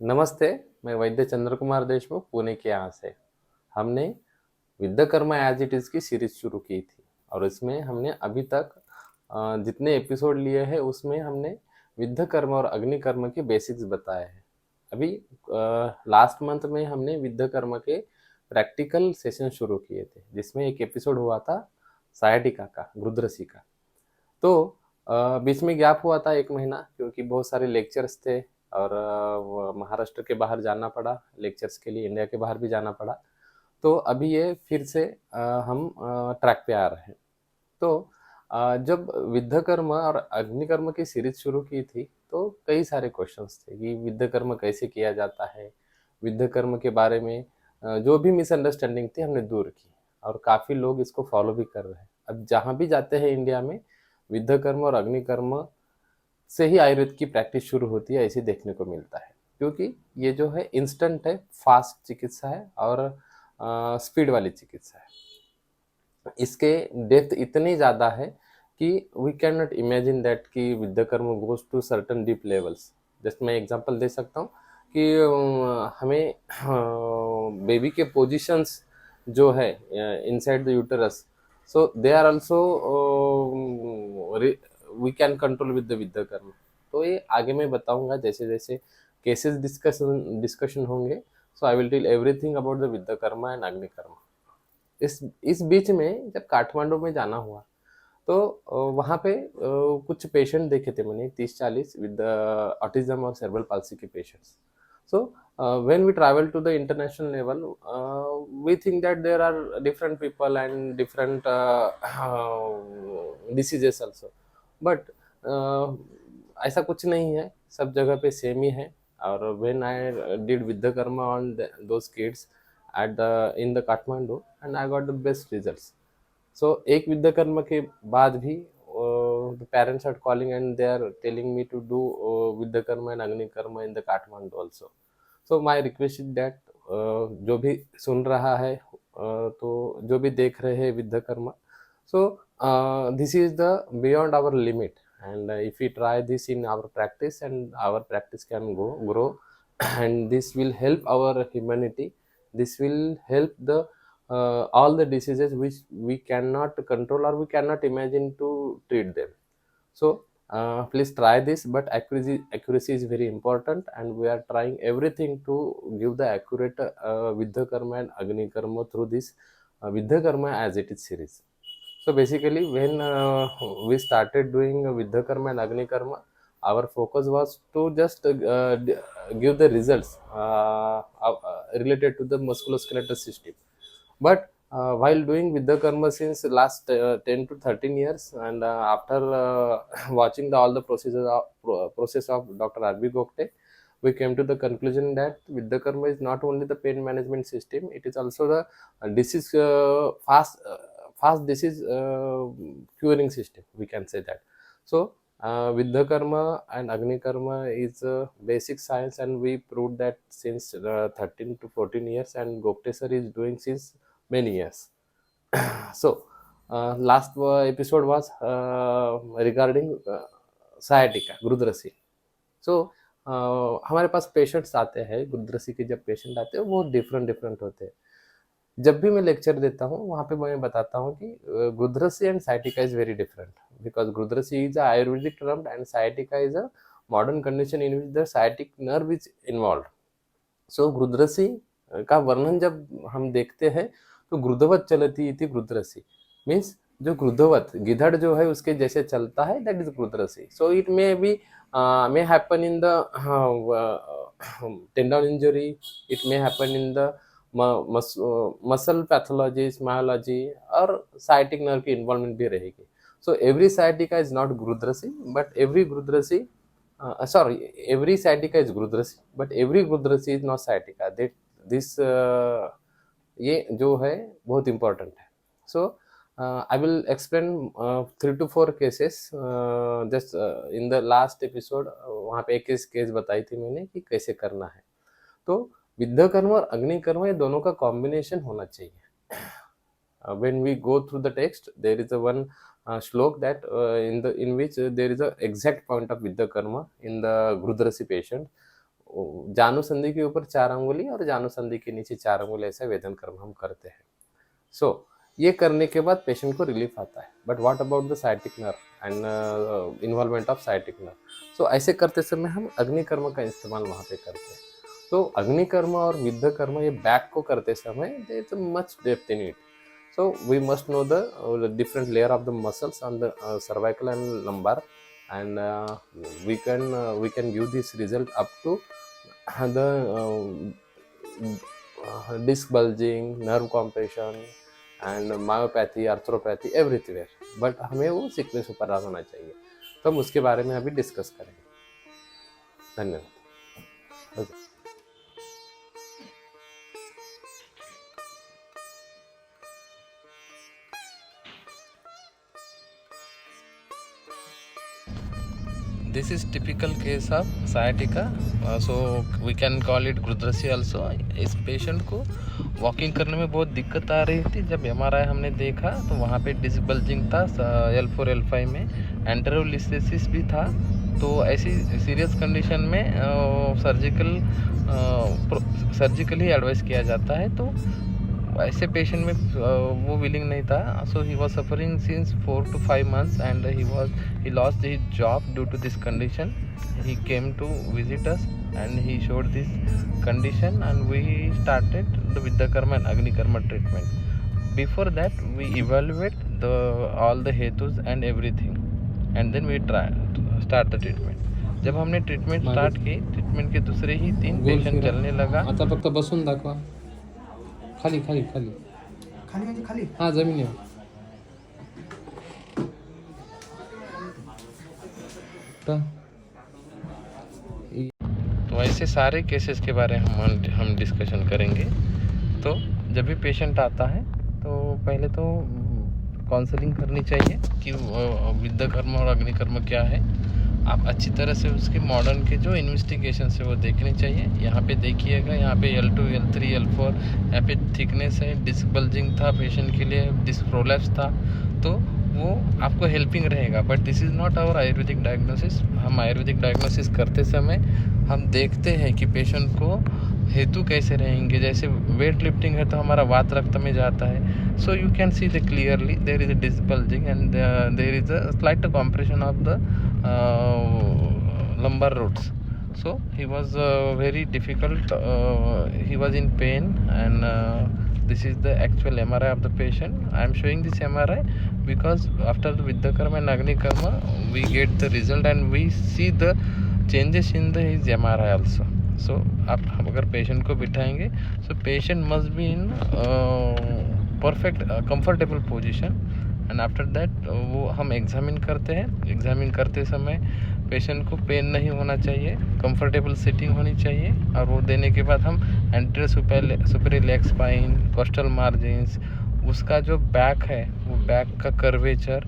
नमस्ते, मैं वैद्य चंद्र कुमार देशमुख पुणे के यहाँ से। हमने विद्याकर्मा एज इट इज़ की सीरीज शुरू की थी और इसमें हमने अभी तक जितने एपिसोड लिए हैं उसमें हमने विद्याकर्मा और अग्निकर्म के बेसिक्स बताए हैं। अभी लास्ट मंथ में हमने विद्याकर्मा के प्रैक्टिकल सेशन शुरू किए थे जिसमें एक एपिसोड हुआ था सायाटिका का, गुरुद्रसी का। तो बीच में गैप हुआ था 1 महीना क्योंकि बहुत सारे लेक्चर्स थे और वो महाराष्ट्र के बाहर जाना पड़ा लेक्चर्स के लिए, इंडिया के बाहर भी जाना पड़ा। तो अभी ये फिर से हम ट्रैक पे आ रहे हैं। तो जब विद्याकर्म और अग्निकर्म की सीरीज शुरू की थी तो कई सारे क्वेश्चंस थे कि विद्याकर्म कैसे किया जाता है, विद्याकर्म के बारे में जो भी मिसअंडरस्टैंडिंग थी हमने दूर की और काफ़ी लोग इसको फॉलो भी कर रहे हैं। अब जहाँ भी जाते हैं इंडिया में विद्याकर्म और अग्निकर्म से ही आयुर्वेद की प्रैक्टिस शुरू होती है, ऐसे देखने को मिलता है क्योंकि ये जो है इंस्टेंट है, फास्ट चिकित्सा है और स्पीड वाली चिकित्सा है। इसके डेप्थ इतनी ज़्यादा है कि we can not imagine that कि viddhakarma goes to certain deep levels. Just मैं एग्जांपल दे सकता हूँ कि हमें बेबी के पोजीशंस जो है inside the uterus, so they are also we can control with the viddhakarma. तो ये आगे मैं बताऊंगा जैसे जैसे केसेस डिस्कशन होंगे। So I will tell everything about the viddhakarma and agnikarma. इस बीच में जब काठमांडू में जाना हुआ तो वहाँ पे कुछ पेशेंट देखे थे मैंने 30-40 विद ऑटिज्म और सेरेब्रल पाल्सी के patients. So when we travel to the international level, we think that there are different people and different diseases also, but uh, ऐसा कुछ नहीं है, सब जगह पे सेम ही है। और when I did Vidyakarma on those kids at the in the Kathmandu, and I got the best results. So एक विद्याकर्म के बाद भी parents are calling and they are telling me to do viddhakarma and agnikarma in the Kathmandu also. So my request is that जो भी सुन रहा है तो जो भी देख रहे हैं viddhakarma, so this is the beyond our limit and if we try this in our practice and our practice can grow and this will help our humanity. This will help the all the diseases which we cannot control or we cannot imagine to treat them. So please try this, but accuracy is very important and we are trying everything to give the accurate Vidyakarma and Agni Karma through this Vidyakarma as it is series. So basically when we started doing Vidyakarma and Agni Karma, our focus was to just give the results related to the musculoskeletal system. But while doing Vidyakarma since last 10 to 13 years, and after watching all the process of Dr. R.B. Gokte, we came to the conclusion that Vidyakarma is not only the pain management system, it is also the disease fast disease curing system, we can say that. So Vidyakarma and Agnikarma is basic science, and we proved that since 13 to 14 years, and Gokte sir is doing since many years. So last episode was regarding sciatica, गुरुद्रसी। सो हमारे पास patients आते हैं, गुरुद्रसी के जब patient आते हैं वो different different होते हैं। जब भी मैं लेक्चर देता हूँ वहाँ पे मैं बताता हूँ कि gridhrasi and sciatica is very different because gridhrasi is a ayurvedic term and sciatica is a modern condition in which the sciatic nerve is involve. सो गुरुद्रसी का वर्णन जब हम देखते हैं तो गुरुदवत चलती इति गुरुद्रसी मीन्स जो गुरुदवत गिधड़ जो है उसके जैसे चलता है, that is gridhrasi. So it may be may happen in the tendon injury, it may happen in the muscle pathologies, myology और sciatic nerve की involvement भी रहेगी। So every sciatica is not गुरुद्रसी, but every गुरुद्रसी sorry, every sciatica is गुरुद्रसी, but every गुरुद्रसी is not sciatica. That this ये जो है बहुत important है। So I will explain 3 to 4 cases just in the last episode। वहाँ पे एक केस बताई थी मैंने कि कैसे करना है। तो विद्याकर्म और अग्निकर्म ये दोनों का कॉम्बिनेशन होना चाहिए। When we go through the text, there is a one shlok that in which there is a exact point of Vidyakarma in the Gurudrasi patient. जानु संधि के ऊपर 4 अंगुली और जानु संधि के नीचे 4 अंगुली ऐसा वेदन कर्म हम करते हैं। सो ये करने के बाद पेशेंट को रिलीफ आता है। But what about the sciatic nerve and involvement of sciatic nerve. सो ऐसे करते समय हम अग्नि कर्म का इस्तेमाल वहाँ पे करते हैं। तो अग्नि कर्म और विद्ध कर्म ये बैक को करते समय there is much depth in it. So we must know the different layer of the muscles on the cervical and lumbar, and we can give this result up to the disc bulging, nerve compression and myopathy, arthropathy, everywhere. But हमें वो सीखने से ऊपर होना चाहिए। तो हम उसके बारे में अभी डिस्कस करेंगे। धन्यवाद। Okay. This is typical case of sciatica, so we can call it Grudrasi also। इस पेशेंट को वॉकिंग करने में बहुत दिक्कत आ रही थी। जब MRI हमने देखा तो वहाँ पे डिस्क बल्जिंग था L4 L5 में, एंटेरोलिस्थेसिस भी था। तो ऐसी सीरियस कंडीशन में सर्जिकली एडवाइस किया जाता है। तो ऐसे पेशेंट में वो विलिंग नहीं था। So he was suffering since 4 to 5 months and he lost his job due to this condition। he came to visit us and he showed this condition and we started the Viddha Karma and Agni Karma treatment। before that we evaluate all the hetus and everything and then we start the treatment। जब हमने treatment start की, treatment के दूसरे ही 3 patient चलने लगा। आता फक्त बसून दाखवा। खाली खाली खाली खाली म्हणजे खाली, हाँ जमीन तो ऐसे सारे केसेस के बारे में हम डिस्कशन करेंगे। तो जब भी पेशेंट आता है तो पहले तो काउंसलिंग करनी चाहिए कि विद्या कर्म और अग्नि कर्म क्या है। आप अच्छी तरह से उसके मॉडर्न के जो इन्वेस्टिगेशन है वो देखने चाहिए। यहाँ पे देखिएगा, यहाँ पे L2 L3 L4 यहाँ पे थिकनेस है, डिस्क बल्जिंग था पेशेंट के लिए, डिस्क प्रोलैप्स था, तो वो आपको हेल्पिंग रहेगा। But this is not our Ayurvedic diagnosis. हम आयुर्वेदिक डायग्नोसिस करते समय हम देखते हैं कि पेशेंट को हेतु कैसे रहेंगे। जैसे वेट लिफ्टिंग है तो हमारा वात रक्त में जाता है। So you can see the clearly there is a disc bulging and there is a slight compression of the lumbar roots। so he was very difficult, he was in pain and this is the actual MRI of the patient। I am showing this MRI because after the Viddha Karma and Agni Karma we get the result and we see the changes in his MRI also। so आप अगर patient को बिठाएंगे so patient must be in perfect comfortable position and after that वो हम examine करते हैं। Examine करते समय patient को पेन नहीं होना चाहिए, कंफर्टेबल सिटिंग होनी चाहिए। और वो देने के बाद हम anterior superior spine, coastal margins, उसका जो बैक है वो बैक का कर्वेचर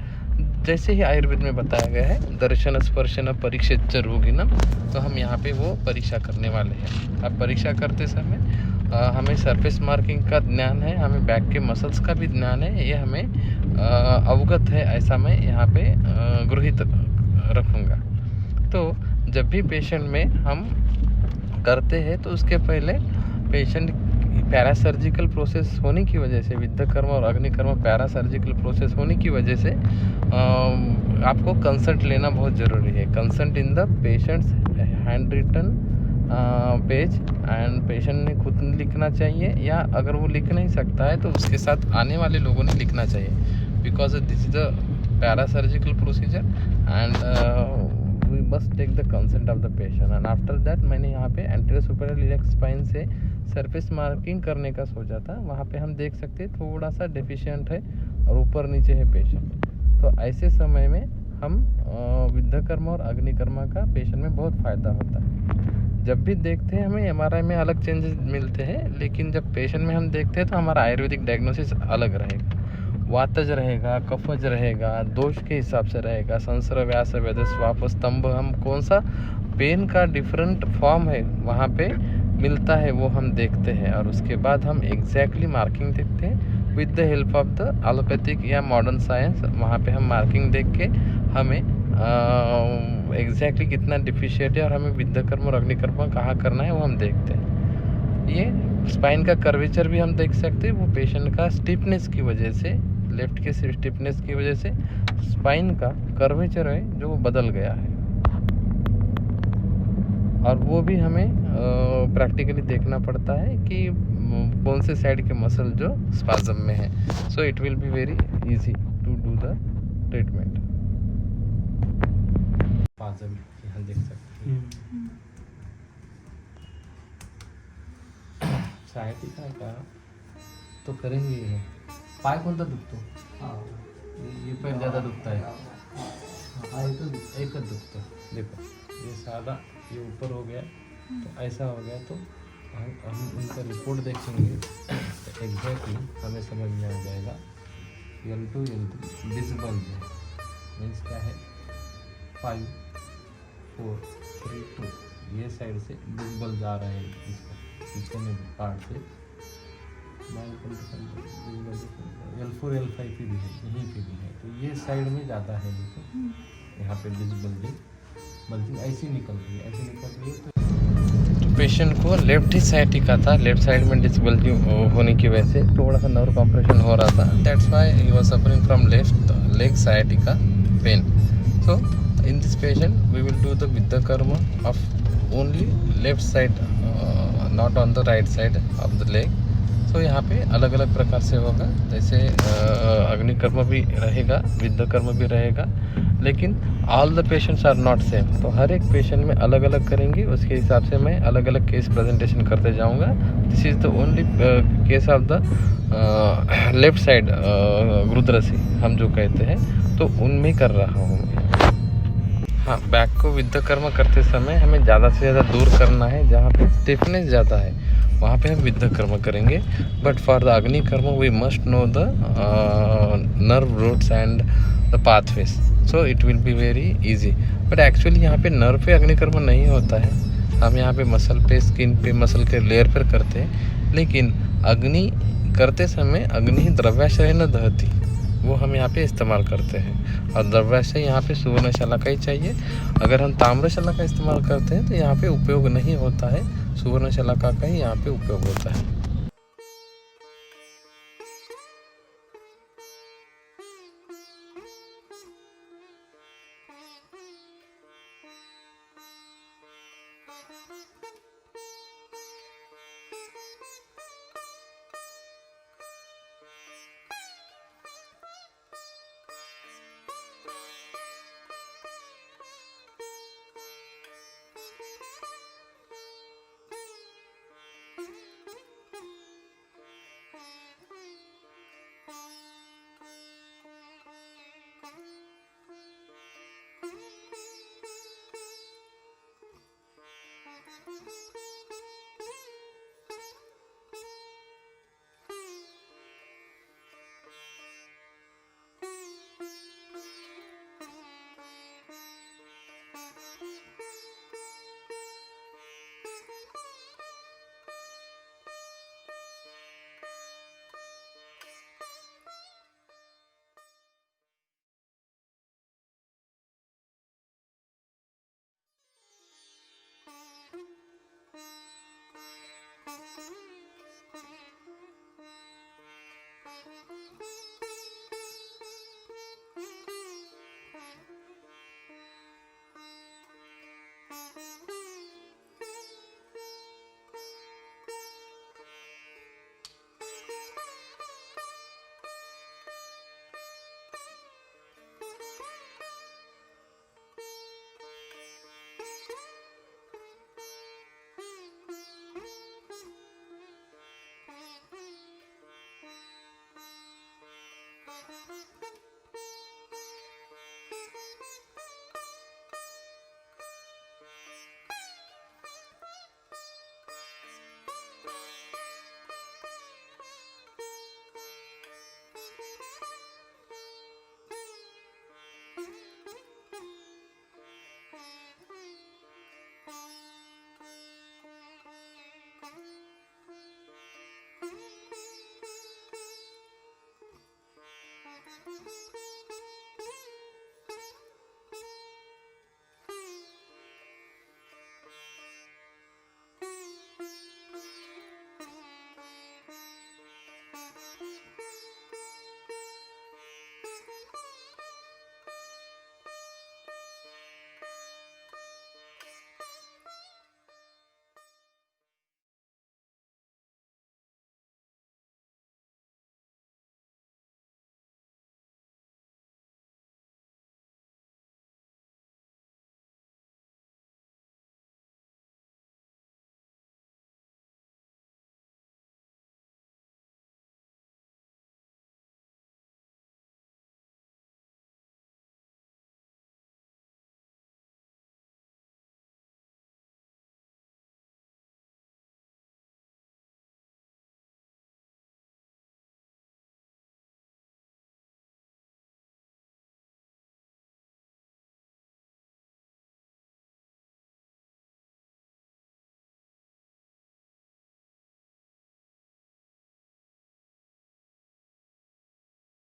जैसे ही आयुर्वेद में बताया गया है, दर्शन स्पर्शन परीक्षित रोगिनम, तो हम यहाँ पे वो परीक्षा करने वाले हैं। अब परीक्षा करते समय हमें सरफेस मार्किंग का ज्ञान है, हमें बैक के मसल्स का भी ज्ञान है, ये हमें अवगत है, ऐसा मैं यहाँ पे गृहित रखूँगा। तो जब भी पेशेंट में हम करते हैं तो उसके पहले पेशेंट पैरासर्जिकल प्रोसेस होने की वजह से, विद्या कर्म और अग्नि कर्म पैरासर्जिकल प्रोसेस होने की वजह से आपको कंसल्ट लेना बहुत ज़रूरी है। Consult in the patient's hand written page and patient ने खुद लिखना चाहिए, या अगर वो लिख नहीं सकता है तो उसके साथ आने वाले लोगों ने लिखना चाहिए, because this is the parasurgical procedure and we must take the consent of the patient. And after that मैंने यहाँ पे एंटीरियर सुपेरियर इलियक स्पाइन से सरफेस मार्किंग करने का सोचा था। वहाँ पे हम देख सकते हैं थोड़ा सा डेफिशिएंट है और ऊपर नीचे है पेशेंट। तो ऐसे समय में हम विद्या कर्म और अग्नि कर्म का पेशेंट में बहुत फ़ायदा होता है। जब भी देखते हैं हमें MRI में अलग चेंजेस मिलते हैं, लेकिन जब पेशेंट में हम देखते हैं तो हमारा आयुर्वेदिक डायग्नोसिस अलग रहेगा। वातज रहेगा, कफज रहेगा, दोष के हिसाब से रहेगा, संसर्ग व्यास वेद स्वाप स्तंभ, हम कौन सा पेन का डिफरेंट फॉर्म है वहाँ पे मिलता है वो हम देखते हैं। और उसके बाद हम एग्जैक्टली मार्किंग देखते हैं with the help of the allopathic या मॉडर्न साइंस। वहाँ पे हम मार्किंग देख के हमें एग्जैक्टली कितना डिफिशिएंट है और हमें विद्यकर्म और अग्निकर्म कहाँ करना है वो हम देखते हैं। ये स्पाइन का कर्वेचर भी हम देख सकते हैं, वो पेशेंट का स्टिफनेस की वजह से, लेफ्ट के स्टिफनेस की वजह से स्पाइन का कर्वेचर है जो बदल गया है, और वो भी हमें प्रैक्टिकली देखना पड़ता है कि कौन से साइड के मसल जो स्पाज्म में है। So it will be very easy to do the treatment. Spasm यहाँ देख सकते हैं। सायटिका का तो करेंगे ही। पाय कोणता दुखतो? ये पैर ज़्यादा दुखता है। एकच दुखतो। देखो ये सादा, ये ऊपर हो गया तो ऐसा हो गया, तो हम उनका रिपोर्ट देखेंगे तो एग्जैक्टली हमें समझ में आ जाएगा। L2 L3 डिसबल्ज है, मीन्स क्या है, 5 4 3 2 ये साइड से डिसबल्ज आ रहा है, इसका पीछे में पार्ट से L4 L5 पे भी है, यहीं पे भी है, तो ये साइड में ज़्यादा है। देखो यहाँ पे बल्जिंग ऐसी निकल रही है, ऐसी निकल रही है। तो पेशेंट को लेफ्ट ही साइटिका था, लेफ्ट साइड में डिसबल्जिंग होने की वजह से थोड़ा सा नर्व कंप्रेशन हो रहा था, that's why he was suffering from left leg sciatica pain. So in this patient we will do the viddhakarma of only left side, not on the right side of the leg. तो यहाँ पे अलग अलग प्रकार से होगा, जैसे अग्निकर्म भी रहेगा, विद्यकर्म भी रहेगा, लेकिन all the patients are not same, तो हर एक पेशेंट में अलग अलग करेंगे, उसके हिसाब से मैं अलग अलग केस प्रेजेंटेशन करते जाऊँगा। This is the only case of the left side gridhrasi हम जो कहते हैं, तो उनमें कर रहा हूँ मैं। हाँ, बैक को विद्यकर्म करते समय हमें ज़्यादा से ज़्यादा दूर करना है, जहाँ पे स्टिफनेस ज़्यादा है वहाँ पे हम विद्यकर्म करेंगे। But for the agnikarma we must know the nerve roots and the pathways, so it will be very easy. But actually यहाँ पे नर्व पे अग्निकर्म नहीं होता है, हम यहाँ पे मसल पे, स्किन पे, मसल के लेयर पर करते हैं, लेकिन अग्नि करते समय अग्नि द्रव्याश्रय न दहती, वो हम यहाँ पे इस्तेमाल करते हैं, और द्रव्याश्रय यहाँ पे सुवर्णशला का ही चाहिए। अगर हम ताम्रशला का इस्तेमाल करते हैं तो यहाँ पे उपयोग नहीं होता है, सुवर्णशला का ही यहाँ पे उपयोग होता है।